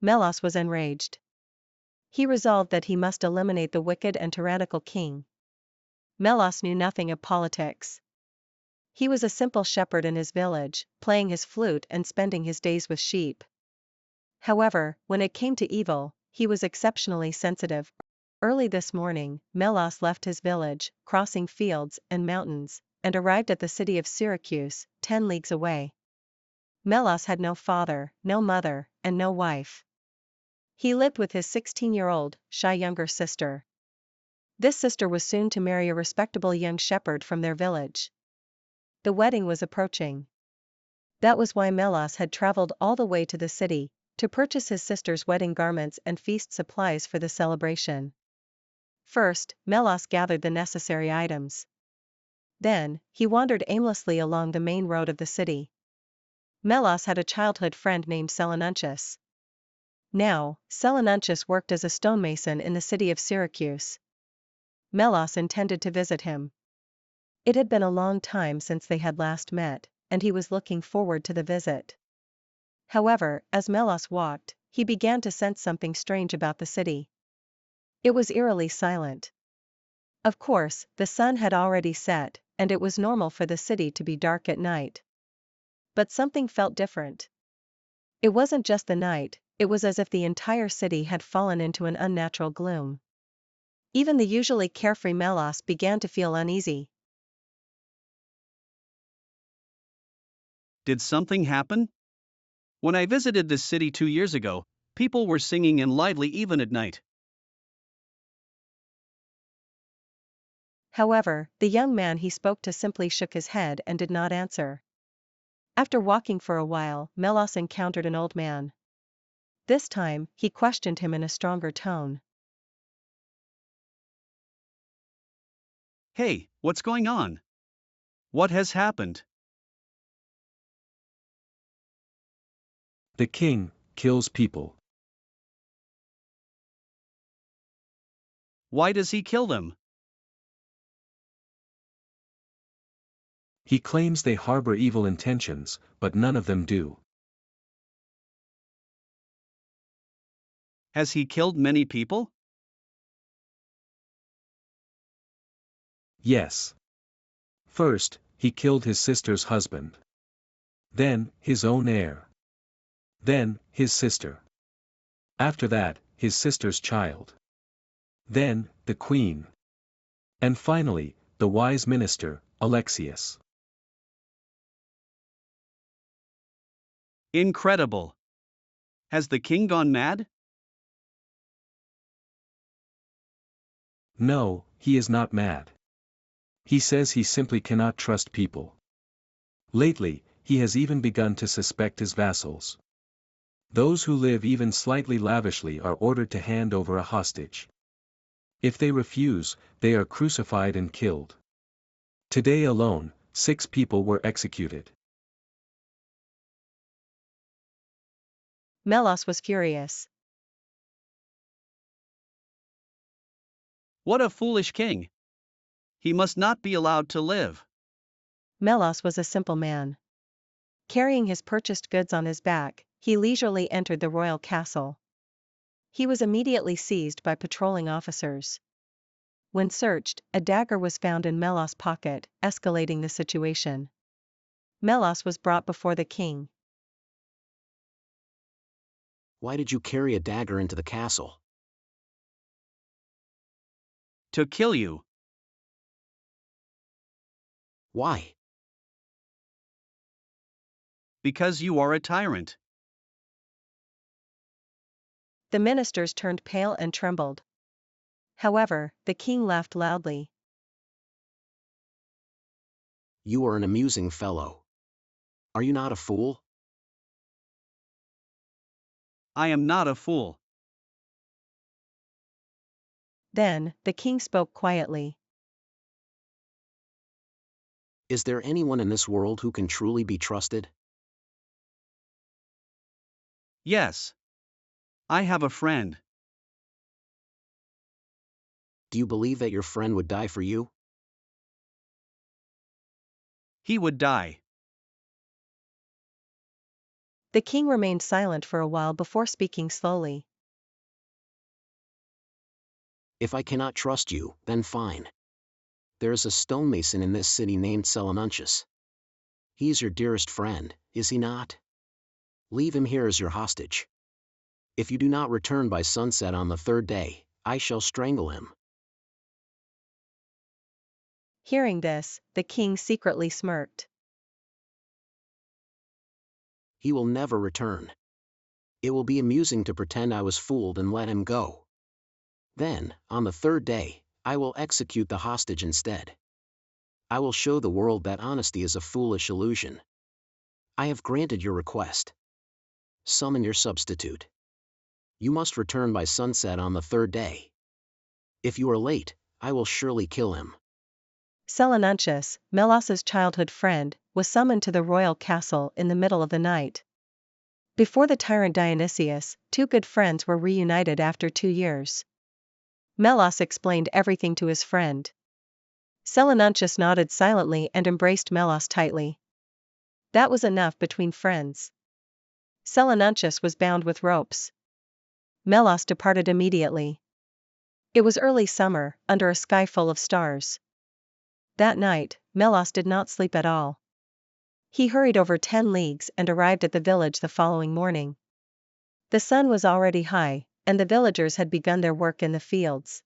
Melos was enraged. He resolved that he must eliminate the wicked and tyrannical king. Melos knew nothing of politics. He was a simple shepherd in his village, playing his flute and spending his days with sheep. However, when it came to evil, he was exceptionally sensitive. Early this morning, Melos left his village, crossing fields and mountains, and arrived at the city of Syracuse, 10 leagues away. Melos had no father, no mother, and no wife. He lived with his 16-year-old, shy younger sister. This sister was soon to marry a respectable young shepherd from their village. The wedding was approaching. That was why Melos had traveled all the way to the city, to purchase his sister's wedding garments and feast supplies for the celebration. First, Melos gathered the necessary items. Then, he wandered aimlessly along the main road of the city. Melos had a childhood friend named Selynuncius. Now, Selynuncius worked as a stonemason in the city of Syracuse. Melos intended to visit him. It had been a long time since they had last met, and he was looking forward to the visit. However, as Melos walked, he began to sense something strange about the city. It was eerily silent. Of course, the sun had already set, and it was normal for the city to be dark at night. But something felt different. It wasn't just the night, it was as if the entire city had fallen into an unnatural gloom. Even the usually carefree Melos began to feel uneasy. Did something happen? When I visited this city 2 years ago, people were singing and lively even at night. However, the young man he spoke to simply shook his head and did not answer. After walking for a while, Melos encountered an old man. This time, he questioned him in a stronger tone. Hey, what's going on? What has happened? The king kills people. Why does he kill them? He claims they harbor evil intentions, but none of them do. Has he killed many people? Yes. First, he killed his sister's husband. Then, his own heir. Then, his sister. After that, his sister's child. Then, the queen. And finally, the wise minister, Alexius. Incredible. Has the king gone mad? No, he is not mad. He says he simply cannot trust people. Lately, he has even begun to suspect his vassals. Those who live even slightly lavishly are ordered to hand over a hostage. If they refuse, they are crucified and killed. Today alone, 6 people were executed. Melos was furious. What a foolish king! He must not be allowed to live. Melos was a simple man. Carrying his purchased goods on his back, he leisurely entered the royal castle. He was immediately seized by patrolling officers. When searched, a dagger was found in Melos' pocket, escalating the situation. Melos was brought before the king. Why did you carry a dagger into the castle? To kill you. Why? Because you are a tyrant. The ministers turned pale and trembled. However, the king laughed loudly. You are an amusing fellow. Are you not a fool? I am not a fool. Then, the king spoke quietly. Is there anyone in this world who can truly be trusted? Yes. I have a friend. Do you believe that your friend would die for you? He would die. The king remained silent for a while before speaking slowly. If I cannot trust you, then fine. There is a stonemason in this city named Selenuntius. He is your dearest friend, is he not? Leave him here as your hostage. If you do not return by sunset on the third day, I shall strangle him. Hearing this, the king secretly smirked. He will never return. It will be amusing to pretend I was fooled and let him go. Then, on the third day, I will execute the hostage instead. I will show the world that honesty is a foolish illusion. I have granted your request. Summon your substitute. You must return by sunset on the third day. If you are late, I will surely kill him. Selenuntius, Melos's childhood friend, was summoned to the royal castle in the middle of the night. Before the tyrant Dionysius, two good friends were reunited after 2 years. Melos explained everything to his friend. Selenuntius nodded silently and embraced Melos tightly. That was enough between friends. Selenuntius was bound with ropes. Melos departed immediately. It was early summer, under a sky full of stars. That night, Melos did not sleep at all. He hurried over 10 leagues and arrived at the village the following morning. The sun was already high, and the villagers had begun their work in the fields.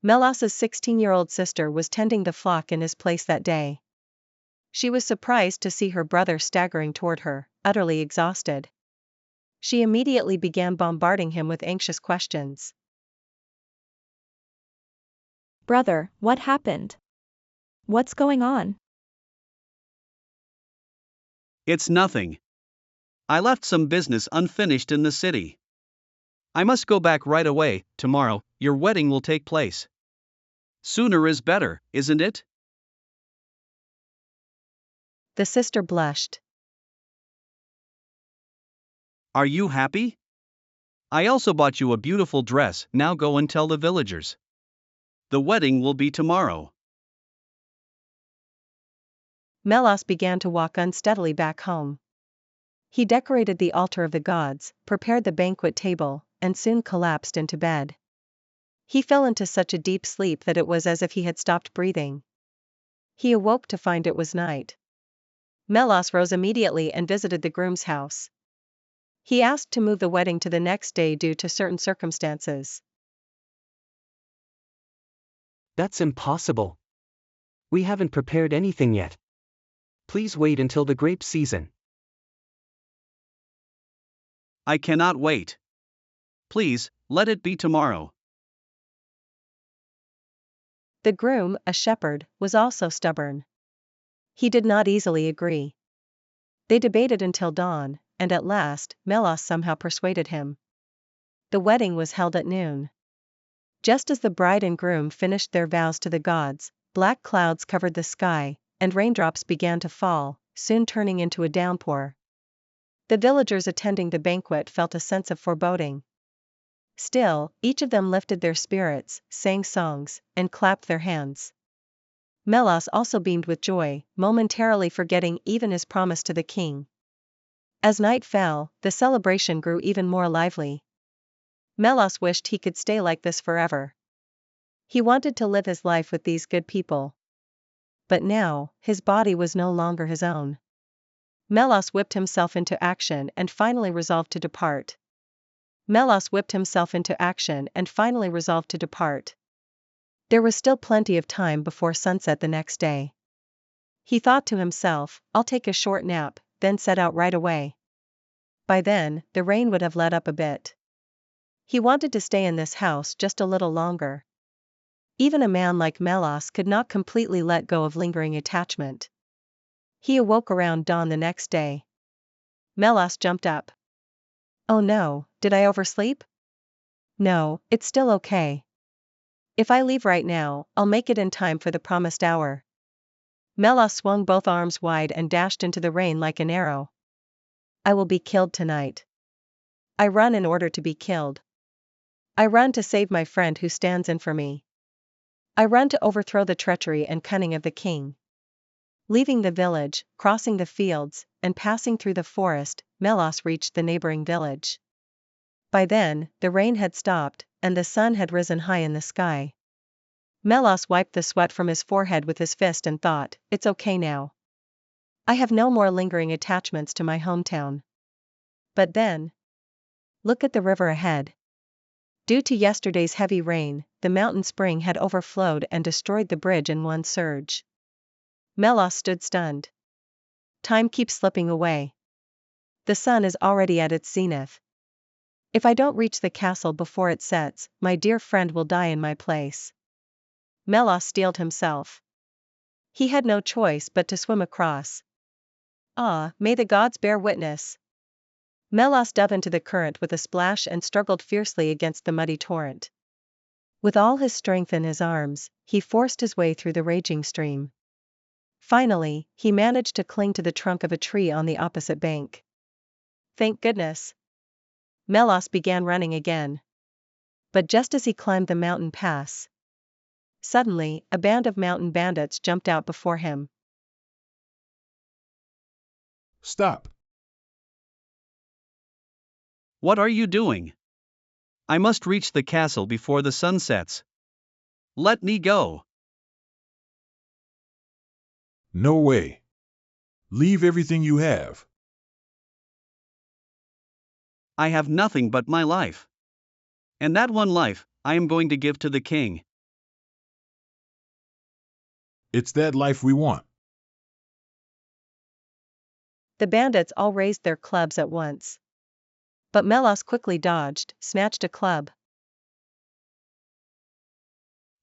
Melos's 16-year-old sister was tending the flock in his place that day. She was surprised to see her brother staggering toward her, utterly exhausted. She immediately began bombarding him with anxious questions. Brother, what happened? What's going on? It's nothing. I left some business unfinished in the city. I must go back right away. Tomorrow, your wedding will take place. Sooner is better, isn't it? The sister blushed. Are you happy? I also bought you a beautiful dress. Now go and tell the villagers. The wedding will be tomorrow. Melos began to walk unsteadily back home. He decorated the altar of the gods, prepared the banquet table, and soon collapsed into bed. He fell into such a deep sleep that it was as if he had stopped breathing. He awoke to find it was night. Melos rose immediately and visited the groom's house. He asked to move the wedding to the next day due to certain circumstances. That's impossible. We haven't prepared anything yet. Please wait until the grape season. I cannot wait. Please, let it be tomorrow. The groom, a shepherd, was also stubborn. He did not easily agree. They debated until dawn, and at last, Melos somehow persuaded him. The wedding was held at noon. Just as the bride and groom finished their vows to the gods, black clouds covered the sky, and raindrops began to fall, soon turning into a downpour. The villagers attending the banquet felt a sense of foreboding. Still, each of them lifted their spirits, sang songs, and clapped their hands. Melos also beamed with joy, momentarily forgetting even his promise to the king. As night fell, the celebration grew even more lively. Melos wished he could stay like this forever. He wanted to live his life with these good people. But now, his body was no longer his own. Melos whipped himself into action and finally resolved to depart. There was still plenty of time before sunset the next day. He thought to himself, I'll take a short nap, then set out right away. By then, the rain would have let up a bit. He wanted to stay in this house just a little longer. Even a man like Melos could not completely let go of lingering attachment. He awoke around dawn the next day. Melos jumped up. Oh no, did I oversleep? No, it's still okay. If I leave right now, I'll make it in time for the promised hour. Melos swung both arms wide and dashed into the rain like an arrow. I will be killed tonight. I run in order to be killed. I run to save my friend who stands in for me. I run to overthrow the treachery and cunning of the king. Leaving the village, crossing the fields, and passing through the forest, Melos reached the neighboring village. By then, the rain had stopped, and the sun had risen high in the sky. Melos wiped the sweat from his forehead with his fist and thought, "It's okay now. I have no more lingering attachments to my hometown." But then, look at the river ahead. Due to yesterday's heavy rain, the mountain spring had overflowed and destroyed the bridge in one surge. Melos stood stunned. Time keeps slipping away. The sun is already at its zenith. If I don't reach the castle before it sets, my dear friend will die in my place. Melos steeled himself. He had no choice but to swim across. Ah, may the gods bear witness. Melos dove into the current with a splash and struggled fiercely against the muddy torrent. With all his strength in his arms, he forced his way through the raging stream. Finally, he managed to cling to the trunk of a tree on the opposite bank. Thank goodness. Melos began running again. But just as he climbed the mountain pass, suddenly, a band of mountain bandits jumped out before him. Stop. What are you doing? I must reach the castle before the sun sets. Let me go. No way. Leave everything you have. I have nothing but my life. And that one life, I am going to give to the king. It's that life we want. The bandits all raised their clubs at once. But Melos quickly dodged, snatched a club.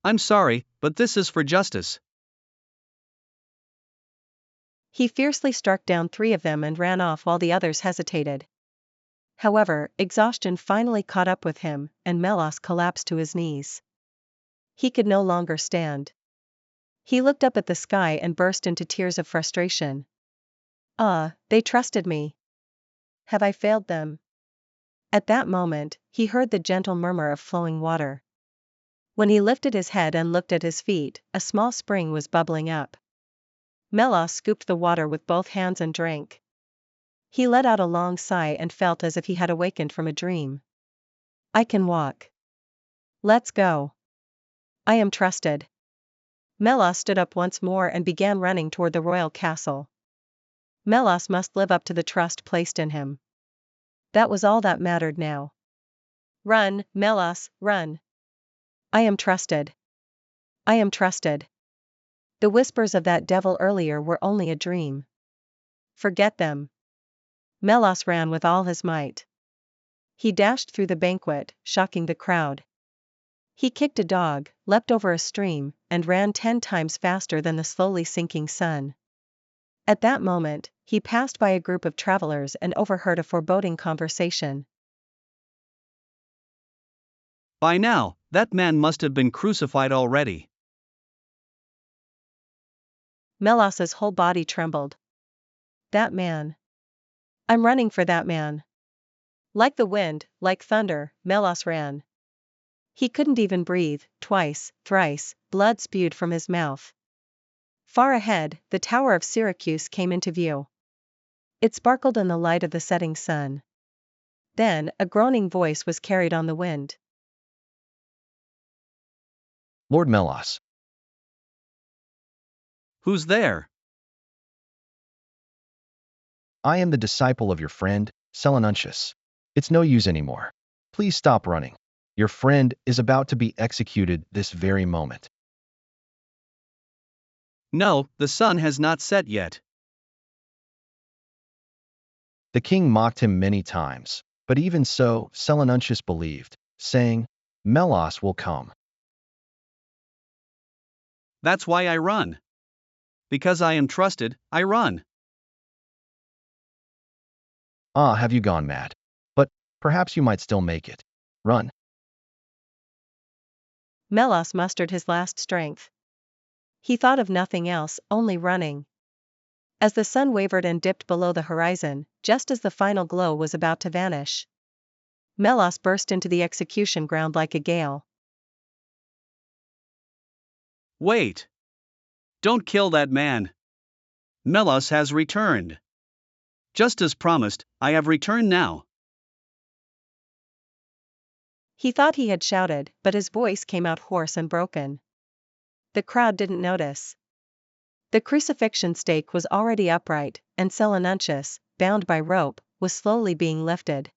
I'm sorry, but this is for justice. He fiercely struck down 3 of them and ran off while the others hesitated. However, exhaustion finally caught up with him, and Melos collapsed to his knees. He could no longer stand. He looked up at the sky and burst into tears of frustration. Ah, they trusted me. Have I failed them? At that moment, he heard the gentle murmur of flowing water. When he lifted his head and looked at his feet, a small spring was bubbling up. Melos scooped the water with both hands and drank. He let out a long sigh and felt as if he had awakened from a dream. I can walk. Let's go. I am trusted. Melos stood up once more and began running toward the royal castle. Melos must live up to the trust placed in him. That was all that mattered now. Run, Melos, run. I am trusted. I am trusted. The whispers of that devil earlier were only a dream. Forget them. Melos ran with all his might. He dashed through the banquet, shocking the crowd. He kicked a dog, leapt over a stream, and ran 10 times faster than the slowly sinking sun. At that moment, he passed by a group of travelers and overheard a foreboding conversation. By now, that man must have been crucified already. Melos's whole body trembled. That man. I'm running for that man. Like the wind, like thunder, Melos ran. He couldn't even breathe. Twice, thrice, blood spewed from his mouth. Far ahead, the tower of Syracuse came into view. It sparkled in the light of the setting sun. Then, a groaning voice was carried on the wind. Lord Melos. Who's there? I am the disciple of your friend, Selanuncius. It's no use anymore. Please stop running. Your friend is about to be executed this very moment. No, the sun has not set yet. The king mocked him many times, but even so, Selanuncius believed, saying, Melos will come. That's why I run. Because I am trusted, I run. Ah, have you gone mad? But perhaps you might still make it. Run. Melos mustered his last strength. He thought of nothing else, only running. As the sun wavered and dipped below the horizon, just as the final glow was about to vanish, Melos burst into the execution ground like a gale. Wait. Don't kill that man. Melos has returned. Just as promised, I have returned now. He thought he had shouted, but his voice came out hoarse and broken. The crowd didn't notice. The crucifixion stake was already upright, and Selenuncius, bound by rope, was slowly being lifted.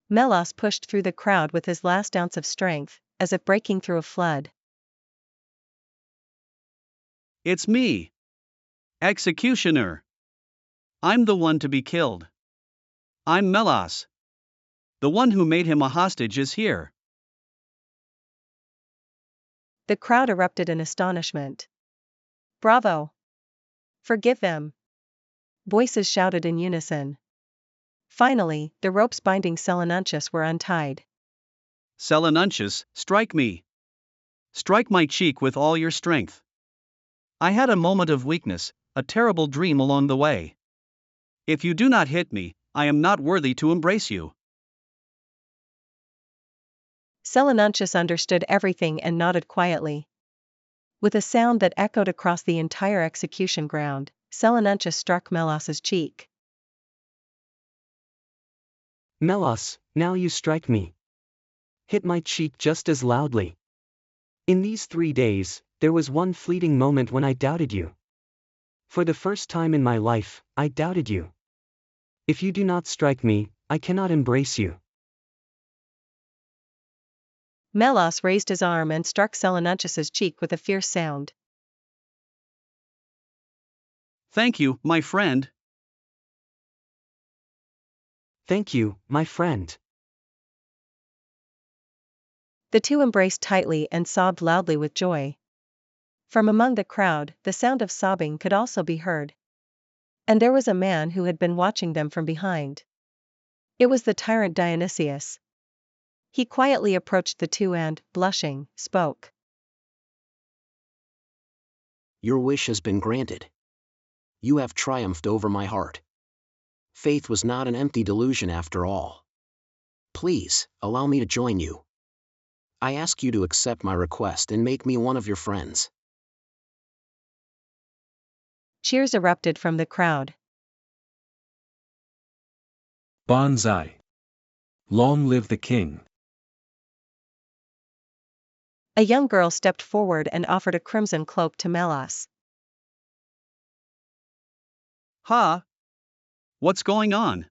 Melos pushed through the crowd with his last ounce of strength, as if breaking through a flood. It's me. Executioner. I'm the one to be killed. I'm Melos. The one who made him a hostage is here. The crowd erupted in astonishment. Bravo! Forgive them! Voices shouted in unison. Finally, the ropes binding Selenuncius were untied. Selenuncius, strike me. Strike my cheek with all your strength. I had a moment of weakness, a terrible dream along the way. If you do not hit me, I am not worthy to embrace you. Selenuncius understood everything and nodded quietly. With a sound that echoed across the entire execution ground, Selenuncius struck Melos's cheek. Melos, now you strike me. Hit my cheek just as loudly. In these 3 days, there was one fleeting moment when I doubted you. For the first time in my life, I doubted you. If you do not strike me, I cannot embrace you. Melos raised his arm and struck Selenuncius's cheek with a fierce sound. Thank you, my friend. Thank you, my friend. The two embraced tightly and sobbed loudly with joy. From among the crowd, the sound of sobbing could also be heard. And there was a man who had been watching them from behind. It was the tyrant Dionysius. He quietly approached the two and, blushing, spoke. Your wish has been granted. You have triumphed over my heart. Faith was not an empty delusion after all. Please, allow me to join you. I ask you to accept my request and make me one of your friends. Cheers erupted from the crowd. Bonsai. Long live the king. A young girl stepped forward and offered a crimson cloak to Melos. Ha! What's going on?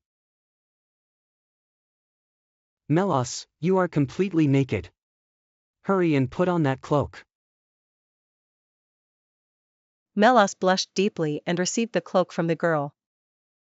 Melos, you are completely naked. Hurry and put on that cloak. Melos blushed deeply and received the cloak from the girl.